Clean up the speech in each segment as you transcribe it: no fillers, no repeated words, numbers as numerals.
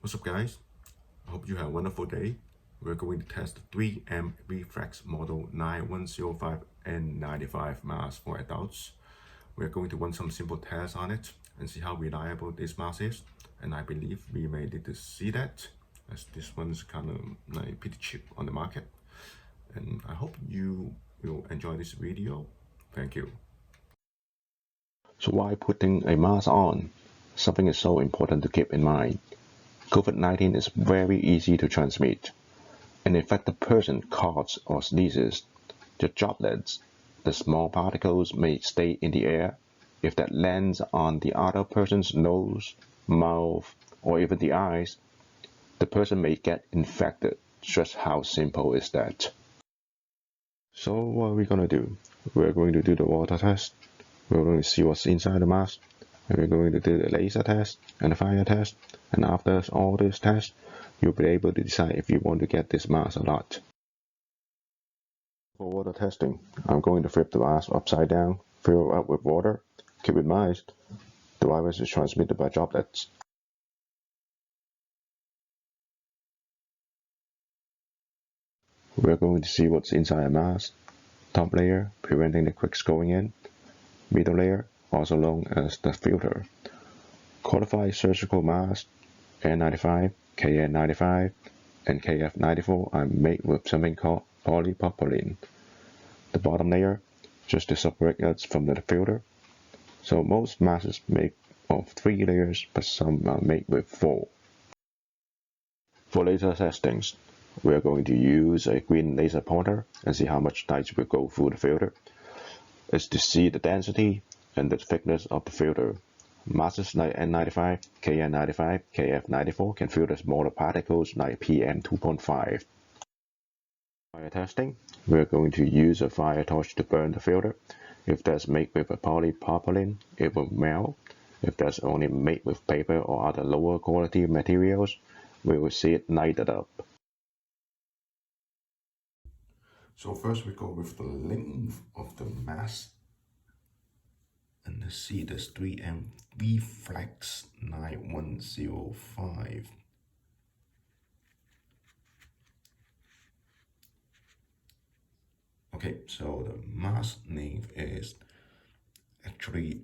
What's up, guys? I hope you have a wonderful day. We're going to test the 3M Reflex Model 9105 N95 mask for adults. We're going to run some simple tests on it and see how reliable this mask is. And I believe we may need to see that, as this one's kind of like pretty cheap on the market. And I hope you will enjoy this video. Thank you. So why putting a mask on? Something is so important to keep in mind. COVID-19 is very easy to transmit. An infected person coughs or sneezes. The droplets, the small particles, may stay in the air. If that lands on the other person's nose, mouth, or even the eyes, the person may get infected. Just how simple is that? So what are we going to do? We're going to do the water test. We're going to see what's inside the mask. And we're going to do the laser test and the fire test. And after all these tests, you'll be able to decide if you want to get this mask or not. For water testing, I'm going to flip the mask upside down, fill it up with water. Keep in mind, the virus is transmitted by droplets. We're going to see what's inside the mask. Top layer, preventing the quicks going in. Middle layer, also known as the filter. Qualified surgical masks, N95, KN95, and KF94 are made with something called polypropylene. The bottom layer, just to separate us from the filter. So most masks make of 3 layers, but some are made with 4. For laser testings, we are going to use a green laser pointer and see how much light will go through the filter. It's to see the density and the thickness of the filter. Masks like N95, KN95, KF94 can filter smaller particles like PM2.5. Fire testing, we're going to use a fire torch to burn the filter. If that's made with a polypropylene, it will melt. If that's only made with paper or other lower quality materials, we will see it lighted up. So first we go with the length of the mask. And let's see this 3M Reflex 9105. Okay, so the mask length is actually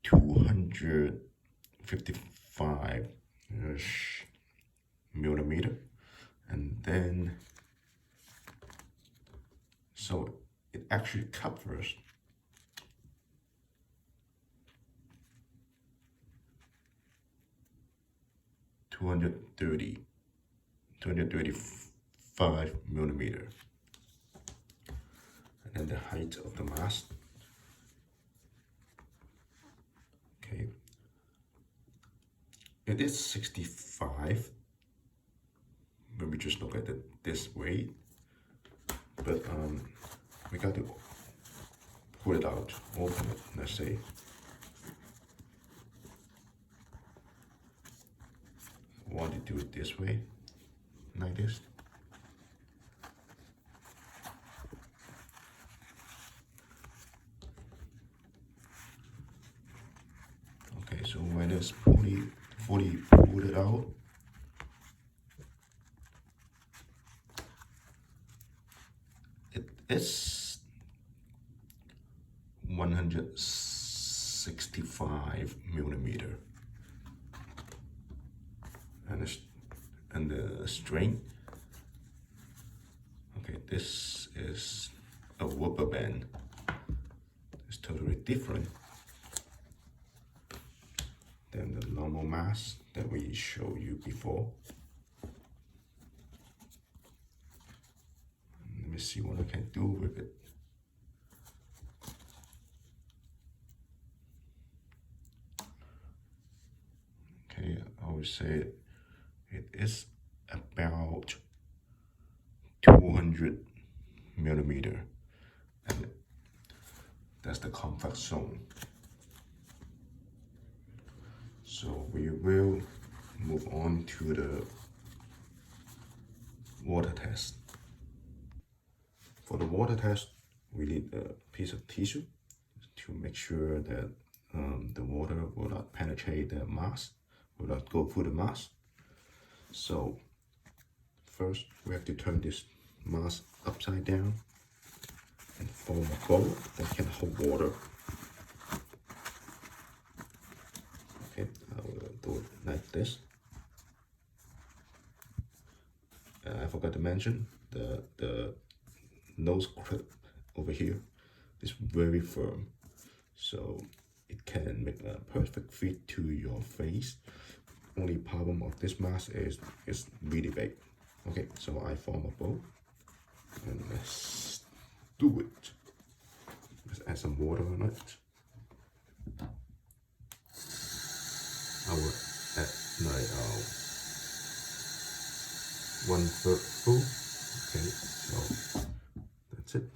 255 millimeter, and then so it actually covers 235 millimeter. And then the height of the mask, okay, it is 65 when we just look at it this way, but we got to pull it out, open it, let's say. I want to do it this way, like this. Okay, so when it's fully pulled it out, it is 165 millimeter, and the strength. Okay, this is a rubber band. It's totally different than the normal mask that we showed you before. Let me see what I can do with it. Okay, I would say it is about 200 millimeter, and that's the comfort zone. So we will move on to the water test. For the water test, we need a piece of tissue to make sure that the water will not penetrate the mask without go through the mask. So first we have to turn this mask upside down and form a bowl that can hold water. Okay, I will do it like this. I forgot to mention the nose clip over here is very firm, so it can make a perfect fit to your face. Only problem of this mask is it's really big. Okay, so I form a bowl and let's do it. Let's add some water on it. I will add like 1/3 full. Okay, so that's it.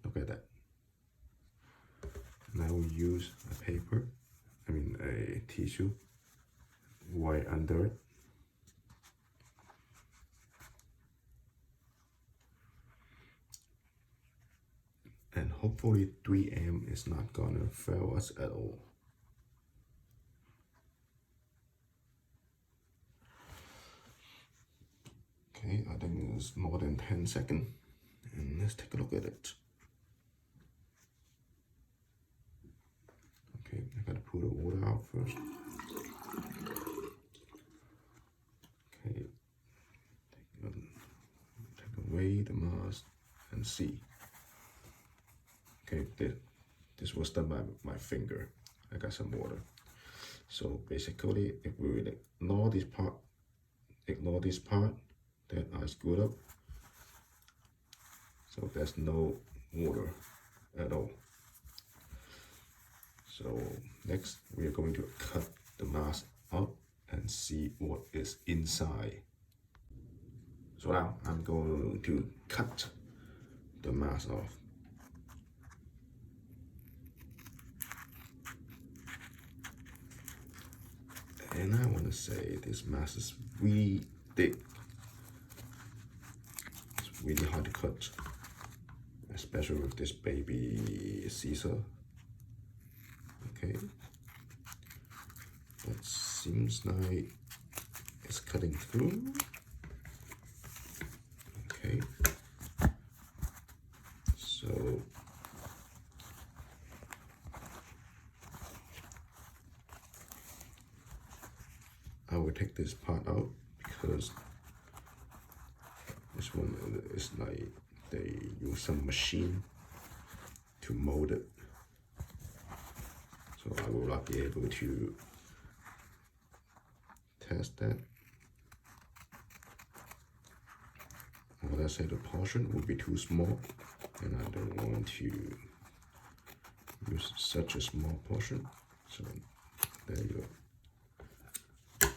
Look at that. Now we use a paper, a tissue, right under it. And hopefully 3M is not gonna fail us at all. Okay, I think it's more than 10 seconds. And let's take a look at it. Okay, I gotta pull the water out first. Okay, take away the mask and see. Okay, this was done by my finger. I got some water. So basically, if we ignore this part that I screwed up, so there's no water at all. So next, we are going to cut the mask out and see what is inside. So now I'm going to cut the mask off. And I want to say this mask is really thick. It's really hard to cut, especially with this baby scissor. Okay, that seems like it's cutting through. Okay, so I will take this part out because this one is like they use some machine to mold it. So I will not be able to test that. Or let's say the portion will be too small, and I don't want to use such a small portion. So there you go.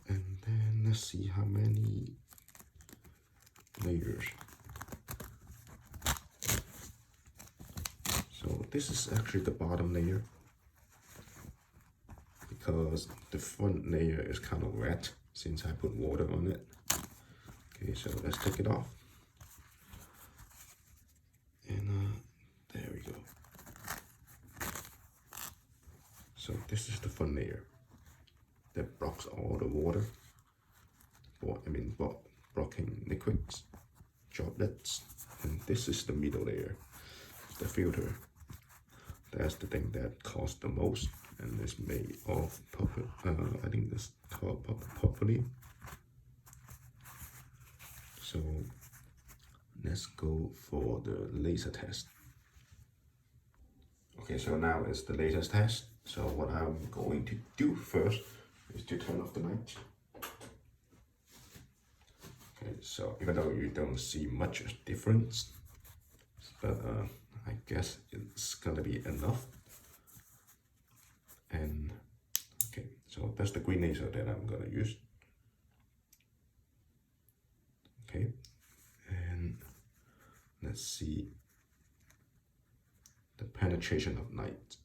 And then let's see how many layers. So this is actually the bottom layer because the front layer is kind of wet since I put water on it. Okay, so let's take it off. And there we go. So this is the front layer that blocks all the water, blocking liquids, droplets. And this is the middle layer, the filter. That's the thing that costs the most, and it's made of I think this called propylene. So let's go for the laser test. Okay, so now it's the laser test. So what I'm going to do first is to turn off the light. Okay, so even though you don't see much difference, but I guess it's gonna be enough. And okay, so that's the green laser that I'm gonna use. Okay, and let's see the penetration of light.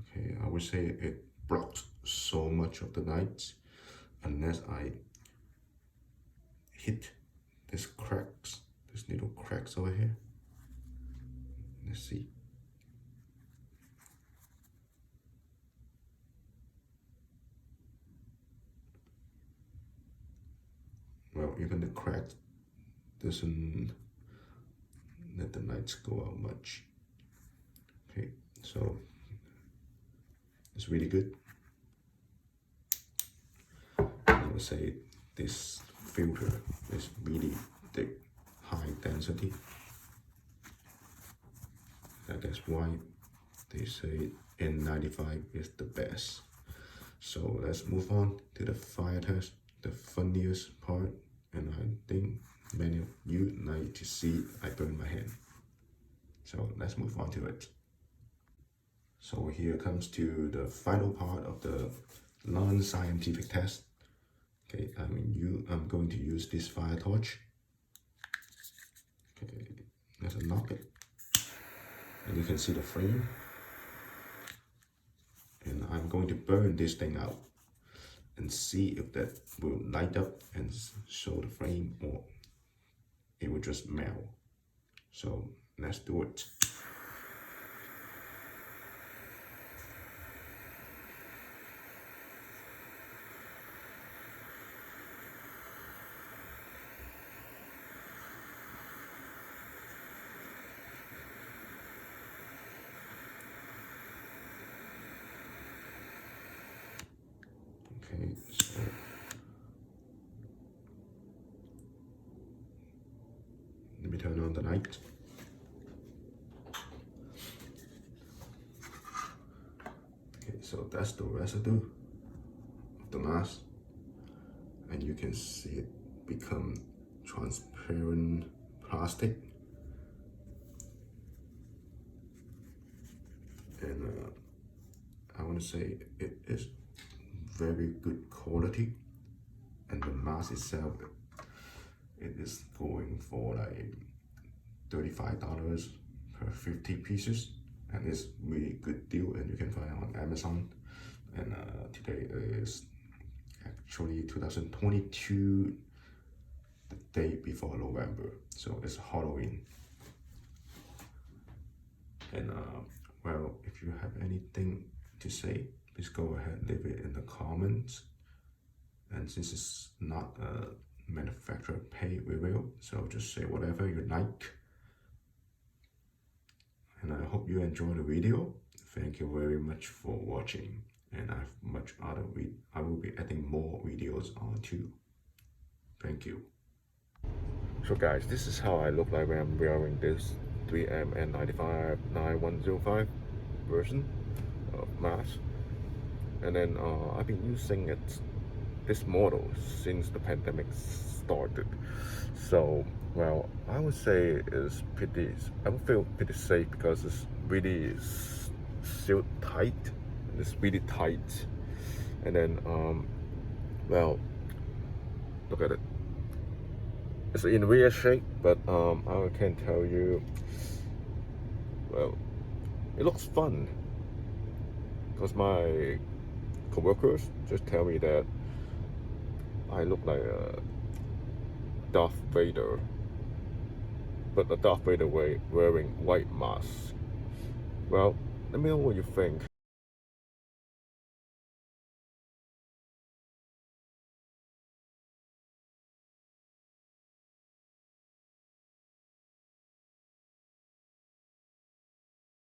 Okay, I would say it blocks so much of the light unless I hit this little cracks over here. Let's see. Well, even the crack doesn't let the lights go out much. Okay, so it's really good. I would say this filter is really thick, high density. That's why they say N95 is the best. So let's move on to the fire test, the funniest part, and I think many of you like to see I burn my hand. So let's move on to it. So here comes to the final part of the non-scientific test. Okay, I'm going to use this fire torch. Okay, let's unlock it. And you can see the frame. And I'm going to burn this thing out and see if that will light up and show the frame, or it will just melt. So let's do it. Okay, so let me turn on the light. Okay, so that's the residue of the mask, and you can see it become transparent plastic. And I want to say it is very good quality, and the mask itself, it is going for like $35 per 50 pieces, and it's really good deal, and you can find it on Amazon. And today is actually 2022, the day before November, so it's Halloween. And well, if you have anything to say, please go ahead, leave it in the comments. And since it's not a manufacturer paid review, so just say whatever you like. And I hope you enjoy the video. Thank you very much for watching, and I have much other I will be adding more videos on too. Thank you. So guys, this is how I look like when I'm wearing this 3M N95 9105 version of mask. And then I've been using this model since the pandemic started. So well, I would say I would feel pretty safe because it's really sealed tight, and it's really tight. And then well, look at it. It's in weird shape, but I can tell you, well, it looks fun, because my co-workers just tell me that I look like a Darth Vader, but a Darth Vader wearing white mask. Well, let me know what you think.